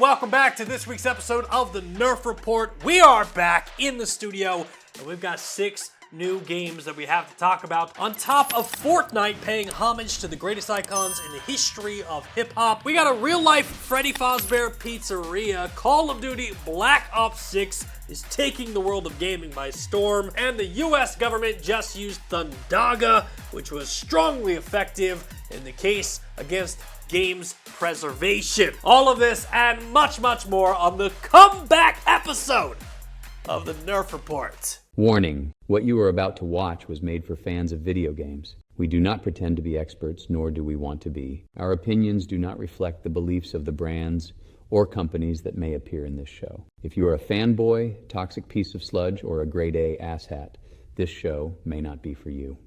welcome back to this week's episode of the Nerf Report. We are back in the studio, and we've got 6 new games that we have to talk about. On top of Fortnite paying homage to the greatest icons in the history of hip-hop, we got a real-life Freddy Fazbear Pizzeria. Call of Duty Black Ops 6 is taking the world of gaming by storm, and the US government just used Thundaga, which was strongly effective in the case against games preservation. All of this and much, much more on the comeback episode of the Nerf Report. Warning, what you are about to watch was made for fans of video games. We do not pretend to be experts, nor do we want to be. Our opinions do not reflect the beliefs of the brands or companies that may appear in this show. If you are a fanboy, toxic piece of sludge, or a grade A asshat, this show may not be for you.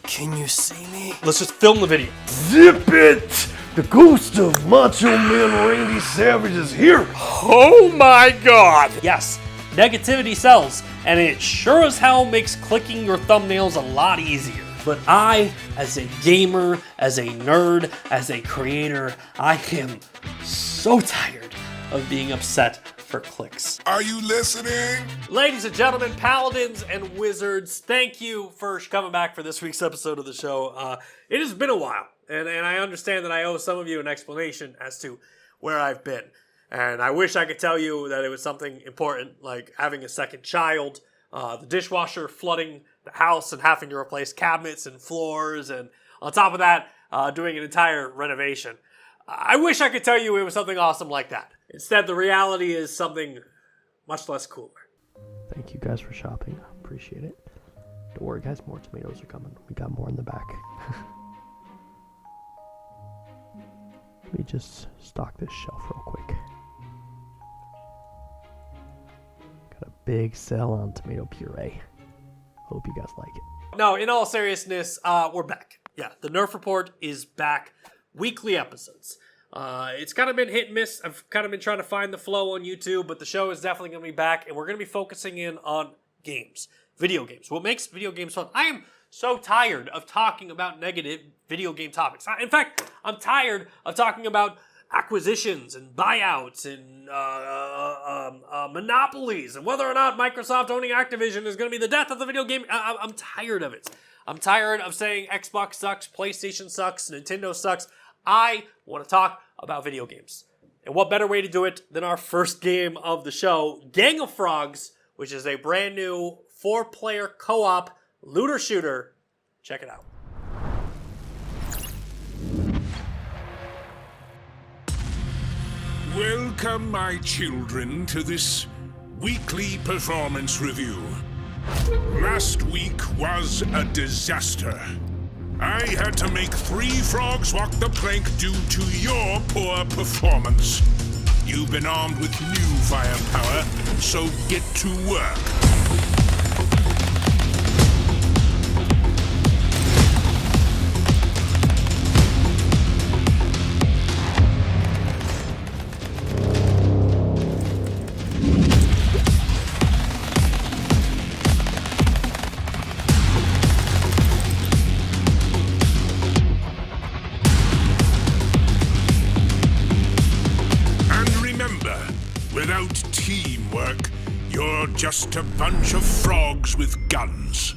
Can you see me? Let's just film the video. Zip it! The ghost of Macho Man Randy Savage is here! Oh my god! Yes, negativity sells, and it sure as hell makes clicking your thumbnails a lot easier. But I, as a gamer, as a nerd, as a creator, I am so tired of being upset for clicks. Are you listening? Ladies and gentlemen, paladins and wizards, thank you for coming back for this week's episode of the show. It has been a while, and I understand that I owe some of you an explanation as to where I've been. And I wish I could tell you that it was something important, like having a second child, the dishwasher flooding the house and having to replace cabinets and floors, and on top of that, doing an entire renovation. I wish I could tell you it was something awesome like that. Instead, the reality is something much less cooler. Thank you guys for shopping. I appreciate it. Don't worry, guys. More tomatoes are coming. We got more in the back. Let me just stock this shelf real quick. Got a big sale on tomato puree. Hope you guys like it. No, in all seriousness, we're back. Yeah, the Nerf Report is back. Weekly episodes. It's kind of been hit and miss. I've kind of been trying to find the flow on YouTube, but the show is definitely going to be back, and we're going to be focusing in on games. Video games. What makes video games fun? I am so tired of talking about negative video game topics. In fact, I'm tired of talking about acquisitions and buyouts and monopolies and whether or not Microsoft owning Activision is going to be the death of the video game. I'm tired of it. I'm tired of saying Xbox sucks, PlayStation sucks, Nintendo sucks. I want to talk about video games. And what better way to do it than our first game of the show, Gang of Frogs, which is a brand new 4-player co-op looter shooter. Check it out. Welcome, my children, to this weekly performance review. Last week was a disaster. I had to make 3 frogs walk the plank due to your poor performance. You've been armed with new firepower, so get to work. Without teamwork, you're just a bunch of frogs with guns.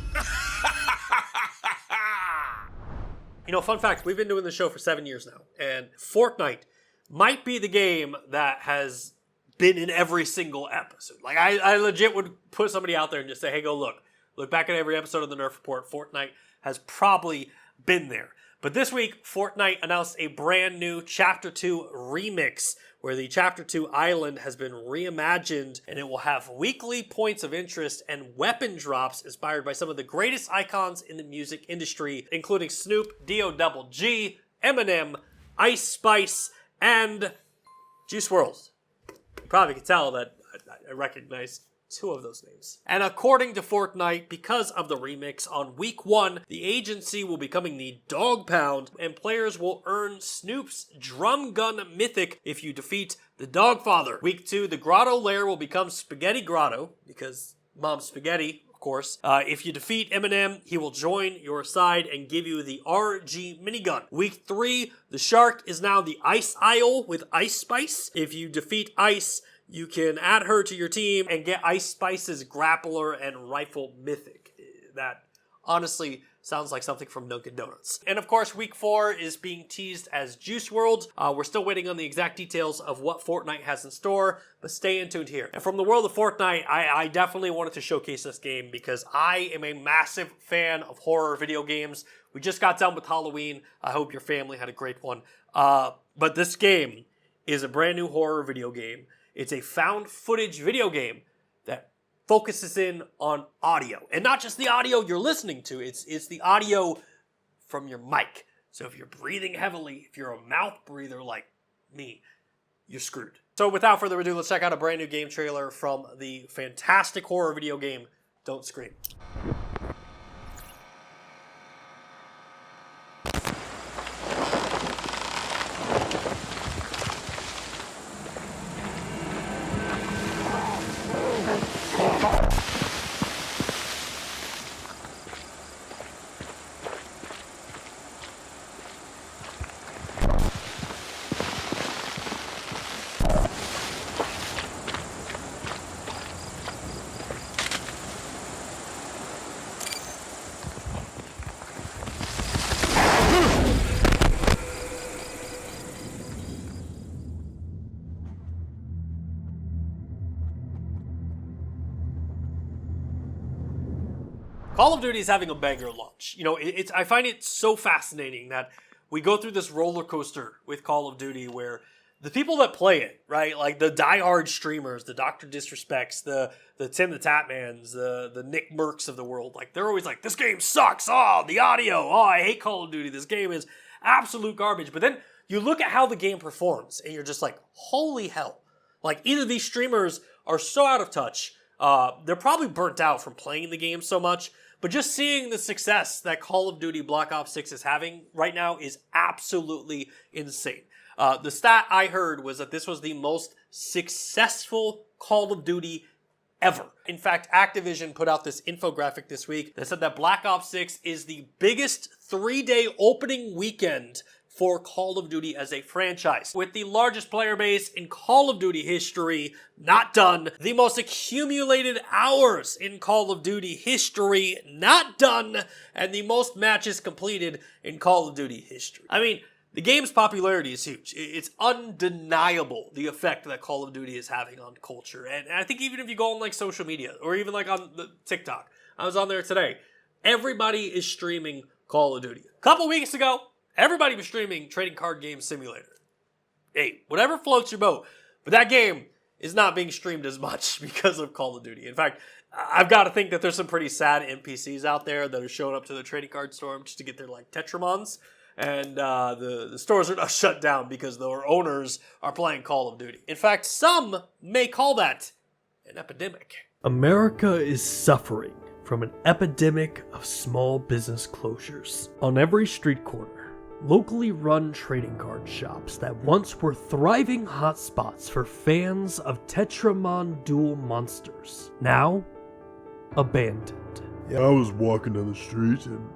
You know, fun fact, we've been doing this show for 7 years now, and Fortnite might be the game that has been in every single episode. Like, I legit would put somebody out there and just say, hey, go look back at every episode of the Nerf Report. Fortnite has probably been there. But this week, Fortnite announced a brand new Chapter 2 remix, where the Chapter 2 island has been reimagined, and it will have weekly points of interest and weapon drops inspired by some of the greatest icons in the music industry, including Snoop, D.O.G., Eminem, Ice Spice, and Juice WRLD. You probably can tell that I recognize 2 of those names. And according to Fortnite, because of the remix, on week 1, the agency will be becoming the Dog Pound, and players will earn Snoop's Drum Gun Mythic if you defeat the Dogfather. Week 2, the Grotto Lair will become Spaghetti Grotto, because Mom's Spaghetti, of course. If you defeat Eminem, he will join your side and give you the RG minigun. Week 3, the Shark is now the Ice Isle with Ice Spice. If you defeat Ice, you can add her to your team and get Ice Spice's Grappler and Rifle Mythic. That honestly sounds like something from Dunkin' Donuts. And of course, week 4 is being teased as Juice World. We're still waiting on the exact details of what Fortnite has in store, but stay in tuned here. And from the world of Fortnite, I definitely wanted to showcase this game because I am a massive fan of horror video games. We just got done with Halloween. I hope your family had a great one. But this game is a brand new horror video game. It's a found footage video game that focuses in on audio. And not just the audio you're listening to, it's the audio from your mic. So if you're breathing heavily, if you're a mouth breather like me, you're screwed. So without further ado, let's check out a brand new game trailer from the fantastic horror video game, Don't Scream. Call of Duty is having a banger launch. You know, I find it so fascinating that we go through this roller coaster with Call of Duty where the people that play it, right, like the diehard streamers, the Dr. Disrespects, the Tim the Tatmans, the Nick Mercs of the world, like they're always like, this game sucks, oh, the audio, oh, I hate Call of Duty, this game is absolute garbage. But then you look at how the game performs and you're just like, holy hell. Like either these streamers are so out of touch, they're probably burnt out from playing the game so much, but just seeing the success that Call of Duty Black Ops 6 is having right now is absolutely insane. The stat I heard was that this was the most successful Call of Duty ever. In fact, Activision put out this infographic this week that said that Black Ops 6 is the biggest 3-day opening weekend for Call of Duty as a franchise. With the largest player base in Call of Duty history, not done. The most accumulated hours in Call of Duty history, not done. And the most matches completed in Call of Duty history. I mean, the game's popularity is huge. It's undeniable the effect that Call of Duty is having on culture. And I think even if you go on like social media or even like on the TikTok, I was on there today, everybody is streaming Call of Duty. A couple weeks ago, everybody was streaming Trading Card Game Simulator. Hey, whatever floats your boat. But that game is not being streamed as much because of Call of Duty. In fact, I've got to think that there's some pretty sad NPCs out there that are showing up to the trading card store just to get their like Tetramons. And the stores are not shut down because their owners are playing Call of Duty. In fact, some may call that an epidemic. America is suffering from an epidemic of small business closures. On every street corner, locally run trading card shops that once were thriving hotspots for fans of Tetramon Duel monsters, now abandoned. Yeah, I was walking down the street and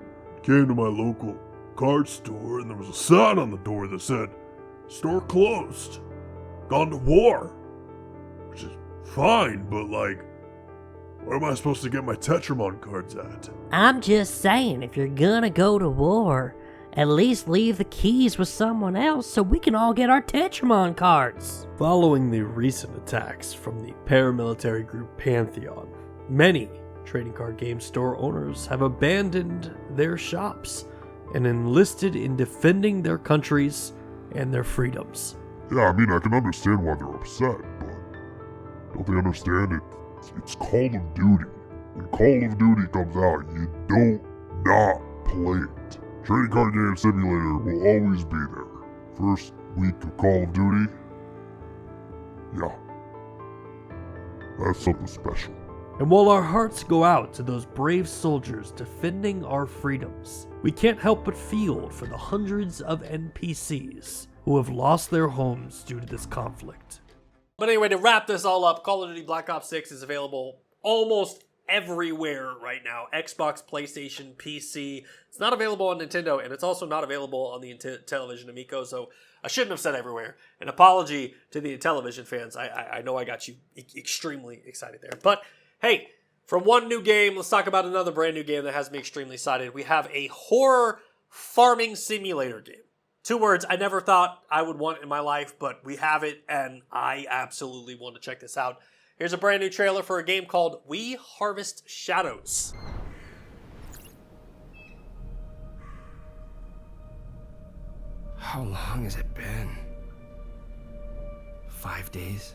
came to my local card store, and there was a sign on the door that said, "Store closed, gone to war," which is fine, but like, where am I supposed to get my Tetramon cards at? I'm just saying, if you're gonna go to war, at least leave the keys with someone else so we can all get our Tetramon cards. Following the recent attacks from the paramilitary group Pantheon, many trading card game store owners have abandoned their shops and enlisted in defending their countries and their freedoms. Yeah, I mean, I can understand why they're upset, but don't they understand it? It's Call of Duty. When Call of Duty comes out, you don't not play it. Trading Card Game Simulator will always be there. First week of Call of Duty, yeah, that's something special. And while our hearts go out to those brave soldiers defending our freedoms, we can't help but feel for the hundreds of NPCs who have lost their homes due to this conflict. But anyway, to wrap this all up, Call of Duty Black Ops 6 is available almost everywhere right now. Xbox, PlayStation, PC. It's not available on Nintendo, and it's also not available on the Intellivision Amico, so I shouldn't have said everywhere. An apology to the Intellivision fans. I know I got you extremely excited there. But, hey, from one new game, let's talk about another brand new game that has me extremely excited. We have a horror farming simulator game. 2 words I never thought I would want in my life, but we have it, and I absolutely want to check this out. Here's a brand new trailer for a game called We Harvest Shadows. How long has it been? 5 days?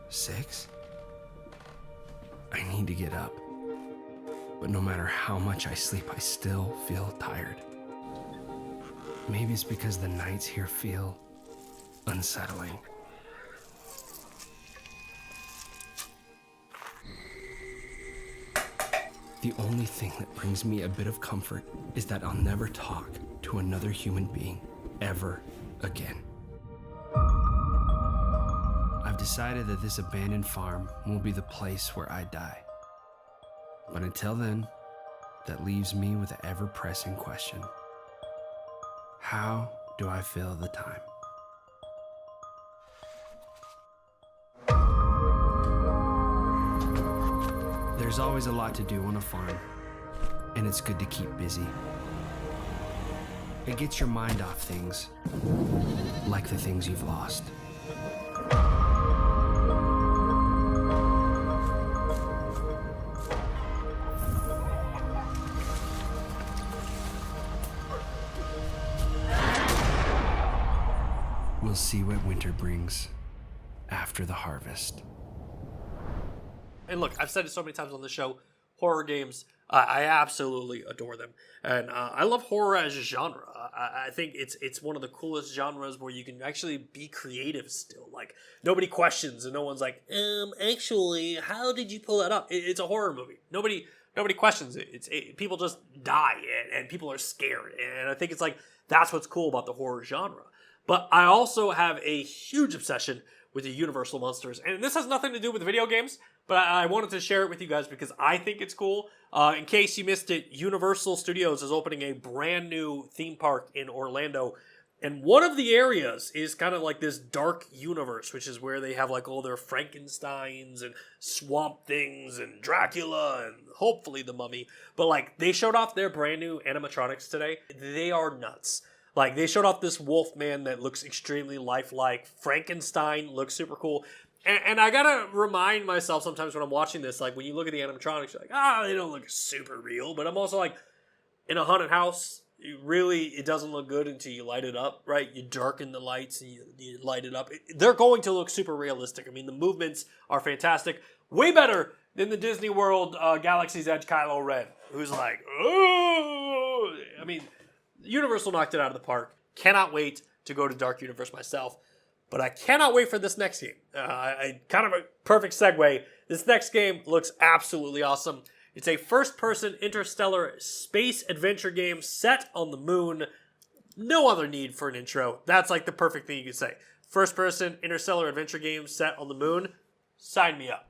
6? I need to get up. But no matter how much I sleep, I still feel tired. Maybe it's because the nights here feel unsettling. The only thing that brings me a bit of comfort is that I'll never talk to another human being ever again. I've decided that this abandoned farm will be the place where I die. But until then, that leaves me with the ever-pressing question. How do I fill the time? There's always a lot to do on a farm, and it's good to keep busy. It gets your mind off things, like the things you've lost. We'll see what winter brings after the harvest. And look, I've said it so many times on the show, horror games, I absolutely adore them. And I love horror as a genre. I think it's one of the coolest genres where you can actually be creative still. Like, nobody questions and no one's like, actually, how did you pull that up? It's a horror movie. Nobody questions it. People just die and people are scared. And I think it's like, that's what's cool about the horror genre. But I also have a huge obsession with the Universal Monsters. And this has nothing to do with video games, but I wanted to share it with you guys because I think it's cool. In case you missed it, Universal Studios is opening a brand new theme park in Orlando. And one of the areas is kind of like this dark universe, which is where they have like all their Frankensteins and Swamp Things and Dracula and hopefully the Mummy. But like, they showed off their brand new animatronics today. They are nuts. Like, they showed off this wolf man that looks extremely lifelike. Frankenstein looks super cool. And I gotta remind myself sometimes when I'm watching this, like, when you look at the animatronics, you're like, they don't look super real. But I'm also like, in a haunted house, it doesn't look good until you light it up, right? You darken the lights and you light it up. They're going to look super realistic. I mean, the movements are fantastic. Way better than the Disney World Galaxy's Edge Kylo Ren, who's like, oh! I mean, Universal knocked it out of the park. Cannot wait to go to Dark Universe myself. But I cannot wait for this next game. Kind of a perfect segue. This next game looks absolutely awesome. It's a first-person interstellar space adventure game set on the moon. No other need for an intro. That's like the perfect thing you could say. First-person interstellar adventure game set on the moon. Sign me up.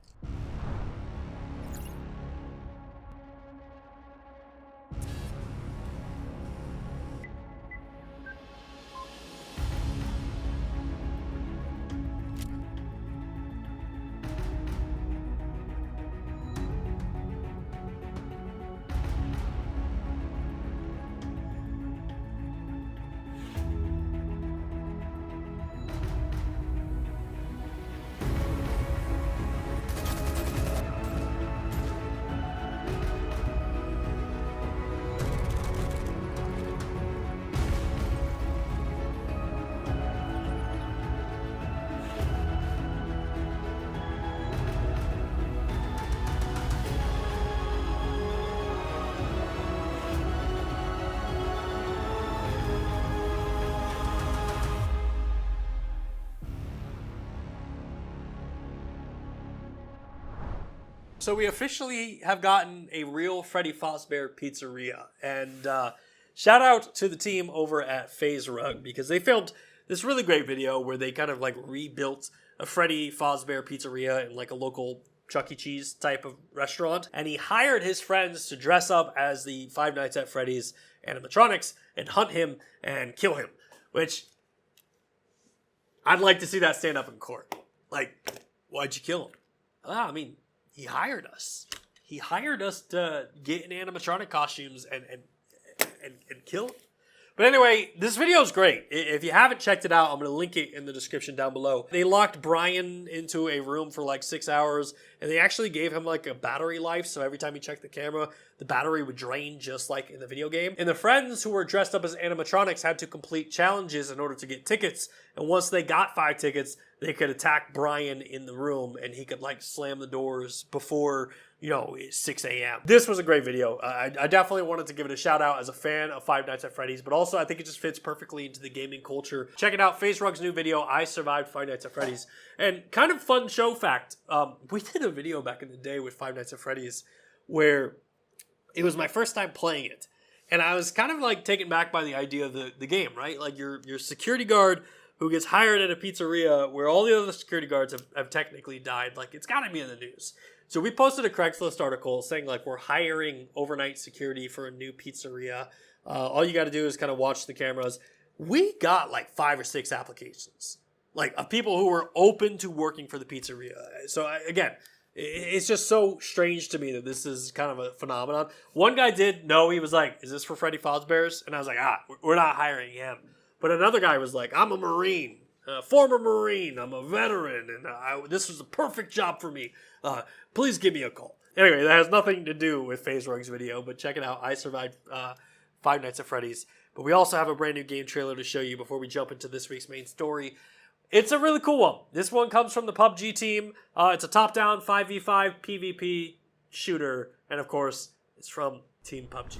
So we officially have gotten a real Freddy Fazbear pizzeria. And shout out to the team over at FaZe Rug, because they filmed this really great video where they kind of like rebuilt a Freddy Fazbear pizzeria in like a local Chuck E. Cheese type of restaurant, and he hired his friends to dress up as the Five Nights at Freddy's animatronics and hunt him and kill him, which I'd like to see that stand up in court. Like, why'd you kill him? I mean, he hired us. He hired us to get in animatronic costumes and kill him. But anyway, this video is great. If you haven't checked it out, I'm going to link it in the description down below. They locked Bryant into a room for like 6 hours, and they actually gave him like a battery life, so every time he checked the camera, the battery would drain just like in the video game. And the friends who were dressed up as animatronics had to complete challenges in order to get tickets, and once they got 5 tickets, they could attack Bryant in the room, and he could like slam the doors before, 6 a.m. This was a great video. I definitely wanted to give it a shout out as a fan of Five Nights at Freddy's, but also I think it just fits perfectly into the gaming culture. Check it out, FaZe Rug's new video, I Survived Five Nights at Freddy's. And kind of fun show fact, we did a video back in the day with Five Nights at Freddy's where it was my first time playing it. And I was kind of like taken back by the idea of the game, right? Like your security guard who gets hired at a pizzeria where all the other security guards have technically died. Like, it's got to be in the news. So we posted a Craigslist article saying, like, we're hiring overnight security for a new pizzeria. All you got to do is kind of watch the cameras. We got, like, 5 or 6 applications, like, of people who were open to working for the pizzeria. So, again, it's just so strange to me that this is kind of a phenomenon. One guy did know. He was like, is this for Freddy Fazbear's? And I was like, we're not hiring him. But another guy was like, I'm a Marine, former Marine, I'm a veteran, and this was a perfect job for me. Please give me a call. Anyway, that has nothing to do with FaZe Rug's video, but check it out. I Survived Five Nights at Freddy's. But we also have a brand new game trailer to show you before we jump into this week's main story. It's a really cool one. This one comes from the PUBG team. It's a top-down 5v5 PvP shooter, and of course, it's from Team PUBG.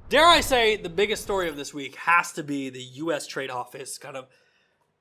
Dare I say, the biggest story of this week has to be the U.S. Trade Office kind of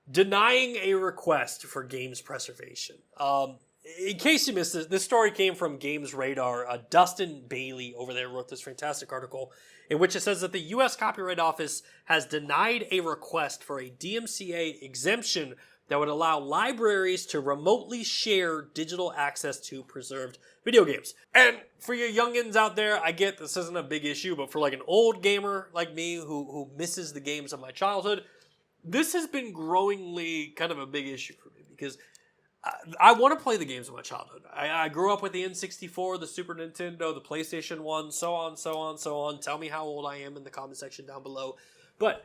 denying a request for games preservation. In case you missed this story came from Games Radar. Dustin Bailey over there wrote this fantastic article in which it says that the U.S. Copyright Office has denied a request for a DMCA exemption that would allow libraries to remotely share digital access to preserved video games. And for you youngins out there, I get this isn't a big issue, but for like an old gamer like me who misses the games of my childhood, this has been growingly kind of a big issue for me because I want to play the games of my childhood. I grew up with the N64, the Super Nintendo, the PlayStation 1, so on, so on, so on. Tell me how old I am in the comment section down below. But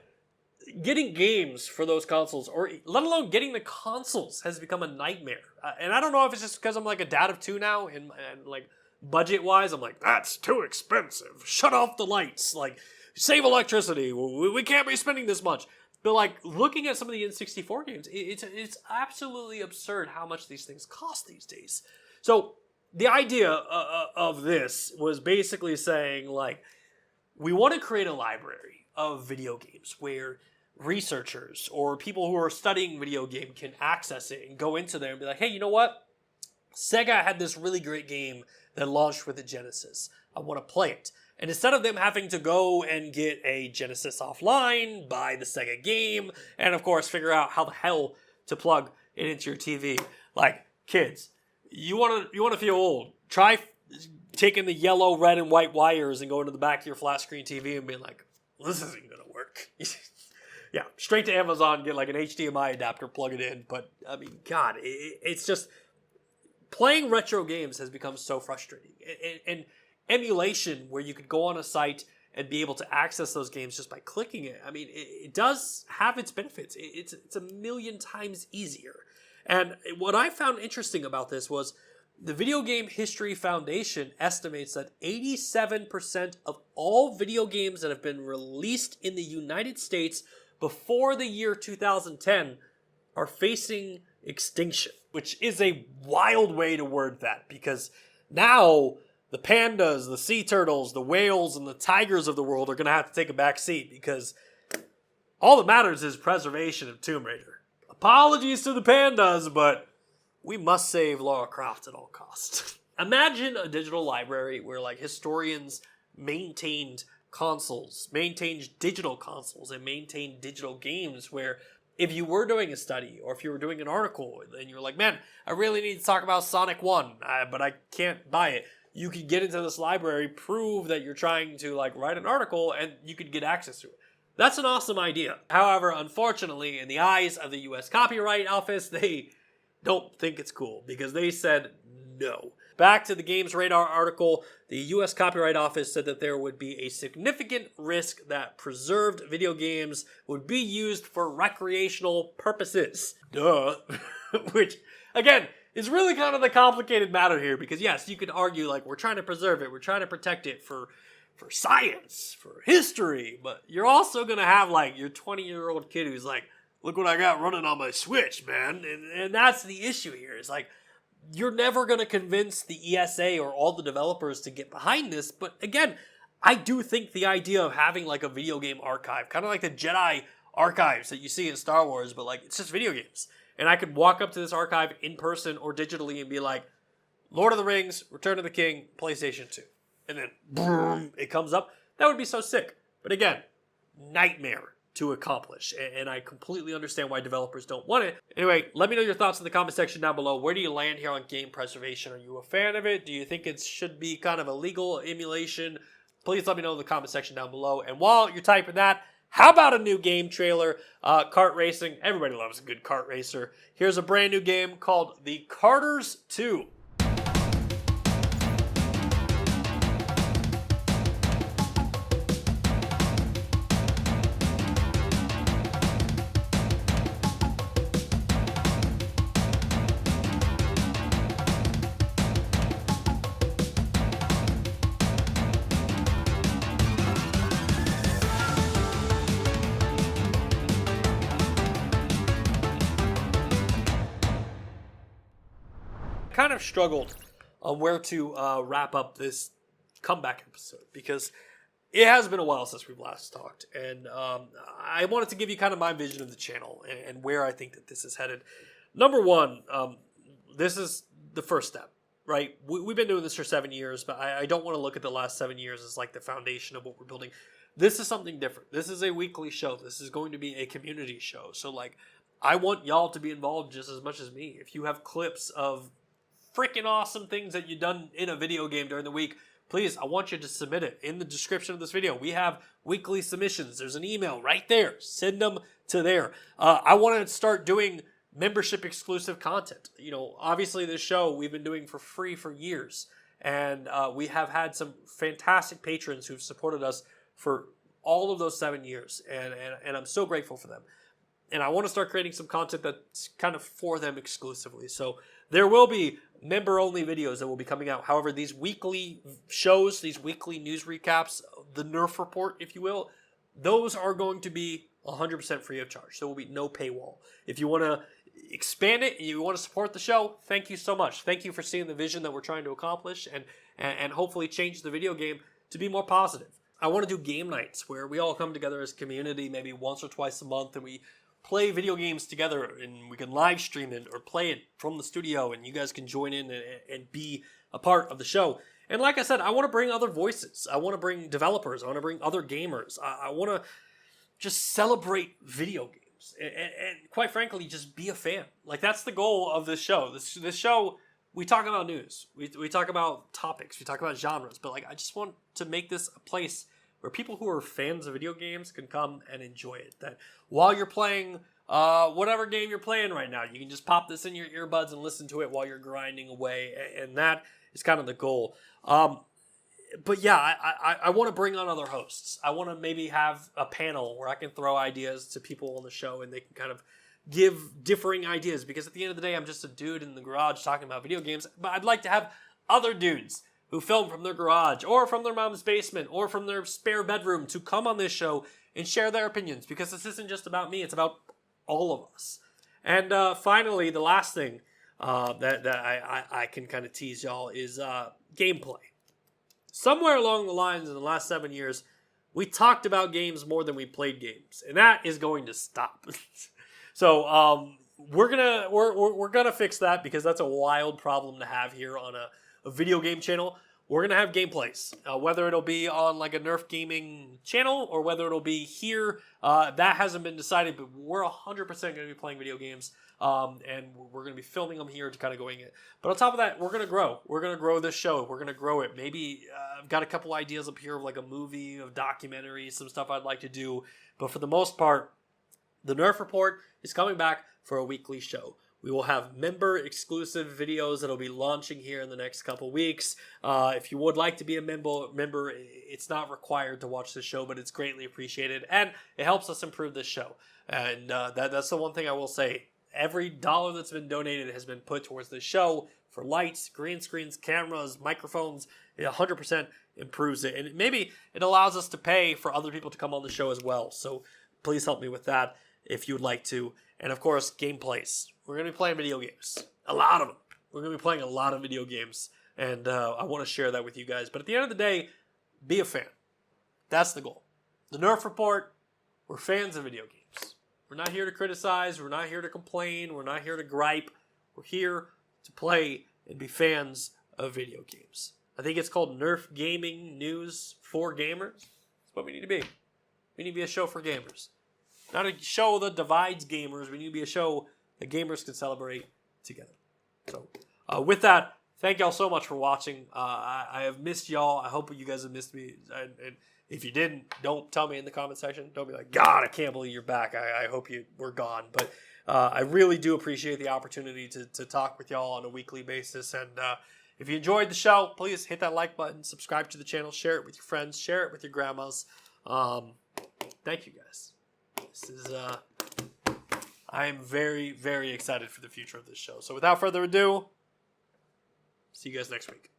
getting games for those consoles, or let alone getting the consoles, has become a nightmare. And I don't know if it's just because I'm like a dad of 2 now, and like budget-wise, I'm like, that's too expensive. Shut off the lights. Like, save electricity. We can't be spending this much. But like looking at some of the N64 games, it's absolutely absurd how much these things cost these days. So the idea of this was basically saying, like, we want to create a library of video games where researchers or people who are studying video game can access it and go into there and be like, hey, you know what? Sega had this really great game that launched with a Genesis. I want to play it. And instead of them having to go and get a Genesis offline, buy the Sega game, and of course figure out how the hell to plug it into your TV, like, kids, you want to feel old. Try taking the yellow, red, and white wires and going to the back of your flat screen TV and being like, well, this isn't going to work. Yeah, straight to Amazon, get like an HDMI adapter, plug it in. But, I mean, God, it's just, playing retro games has become so frustrating. And emulation, where you could go on a site and be able to access those games just by clicking it, I mean, it does have its benefits. It's a million times easier. And what I found interesting about this was the Video Game History Foundation estimates that 87% of all video games that have been released in the United States before the year 2010 are facing extinction, which is a wild way to word that, because now the pandas, the sea turtles, the whales, and the tigers of the world are going to have to take a back seat, because all that matters is preservation of Tomb Raider. Apologies to the pandas, but we must save Lara Croft at all costs. Imagine a digital library where like historians maintained consoles, maintained digital consoles, and maintained digital games, where if you were doing a study or if you were doing an article and you're like, man, I really need to talk about Sonic 1, but I can't buy it. You could get into this library, prove that you're trying to like write an article, and you could get access to it. That's an awesome idea. However, unfortunately, in the eyes of the U.S. Copyright Office, they don't think it's cool because they said no. Back to the Games Radar article, the U.S. Copyright Office said that there would be a significant risk that preserved video games would be used for recreational purposes. Duh. Which, again, is really kind of the complicated matter here, because yes, you could argue like we're trying to preserve it, we're trying to protect it for science, for history, but you're also going to have like your 20-year-old kid who's like, look what I got running on my Switch, man. And that's the issue here. It's like, you're never going to convince the ESA or all the developers to get behind this. But again, I do think the idea of having like a video game archive, kind of like the Jedi archives that you see in Star Wars, but like it's just video games. And I could walk up to this archive in person or digitally and be like, Lord of the Rings, Return of the King, PlayStation 2. And then, boom, it comes up. That would be so sick. But again, nightmare to accomplish. And I completely understand why developers don't want it. Anyway, let me know your thoughts in the comment section down below. Where do you land here on game preservation? Are you a fan of it? Do you think it should be kind of a legal emulation? Please let me know in the comment section down below. And while you're typing that, how about a new game trailer? Kart racing. Everybody loves a good kart racer. Here's a brand new game called The Karters 2. Kind of struggled on where to wrap up this comeback episode, because it has been a while since we've last talked, and I wanted to give you kind of my vision of the channel and where I think that this is headed. Number one, this is the first step, right? We've been doing this for 7 years, but I don't want to look at the last 7 years as like the foundation of what we're building. This is something different. This is a weekly show. This is going to be a community show. So like, I want y'all to be involved just as much as me. If you have clips of freaking awesome things that you've done in a video game during the week, please, I want you to submit it in the description of this video. We have weekly submissions. There's an email right there. Send them to there. I want to start doing membership exclusive content. You know, obviously this show we've been doing for free for years, and we have had some fantastic patrons who've supported us for all of those 7 years, and I'm so grateful for them. And I want to start creating some content that's kind of for them exclusively. So there will be member-only videos that will be coming out. However, these weekly shows, these weekly news recaps, the Nerf Report, if you will, those are going to be 100% free of charge. There will be no paywall. If you want to expand it and you want to support the show, thank you so much. Thank you for seeing the vision that we're trying to accomplish and hopefully change the video game to be more positive. I want to do game nights where we all come together as a community maybe once or twice a month, and we play video games together, and we can live stream it or play it from the studio, and you guys can join in and be a part of the show. And like I said, I want to bring other voices. I want to bring developers. I want to bring other gamers. I want to just celebrate video games and quite frankly, just be a fan. Like, that's the goal of this show. This show, we talk about news. We talk about topics. We talk about genres. But like, I just want to make this a place where people who are fans of video games can come and enjoy it. That while you're playing whatever game you're playing right now, you can just pop this in your earbuds and listen to it while you're grinding away. And that is kind of the goal. But yeah, I want to bring on other hosts. I want to maybe have a panel where I can throw ideas to people on the show and they can kind of give differing ideas. Because at the end of the day, I'm just a dude in the garage talking about video games. But I'd like to have other dudes who film from their garage or from their mom's basement or from their spare bedroom to come on this show and share their opinions, because this isn't just about me, it's about all of us. And finally, the last thing that I can kind of tease y'all is gameplay. Somewhere along the lines in the last 7 years, we talked about games more than we played games, and that is going to stop. So we're gonna fix that, because that's a wild problem to have here on a video game channel. We're gonna have gameplays, whether it'll be on like a Nerf gaming channel or whether it'll be here. That hasn't been decided, but we're 100% gonna be playing video games. And we're going to be filming them here to kind of going in. But on top of that, we're going to grow. We're going to grow this show. We're going to grow it. Maybe I've got a couple ideas up here of like a movie, of documentary, some stuff I'd like to do. But for the most part, the Nerf Report is coming back for a weekly show. We will have member-exclusive videos that'll be launching here in the next couple weeks. If you would like to be a member, it's not required to watch the show, but it's greatly appreciated. And it helps us improve this show. And that's the one thing I will say. Every dollar that's been donated has been put towards the show for lights, green screens, cameras, microphones. It 100% improves it. And maybe it allows us to pay for other people to come on the show as well. So please help me with that if you would like to. And of course, gameplays. We're going to be playing video games. A lot of them. We're going to be playing a lot of video games. And I want to share that with you guys. But at the end of the day, be a fan. That's the goal. The Nerf Report, we're fans of video games. We're not here to criticize. We're not here to complain. We're not here to gripe. We're here to play and be fans of video games. I think it's called Nerf Gaming News for Gamers. That's what we need to be. We need to be a show for gamers. Not a show that divides gamers. We need to be a show that gamers can celebrate together. So, with that, thank y'all so much for watching. I have missed y'all. I hope you guys have missed me. And if you didn't, don't tell me in the comment section. Don't be like, God, I can't believe you're back. I hope you were gone. But I really do appreciate the opportunity to talk with y'all on a weekly basis. And if you enjoyed the show, please hit that like button, subscribe to the channel, share it with your friends, share it with your grandmas. Thank you, guys. This is I am very, very excited for the future of this show. So without further ado, see you guys next week.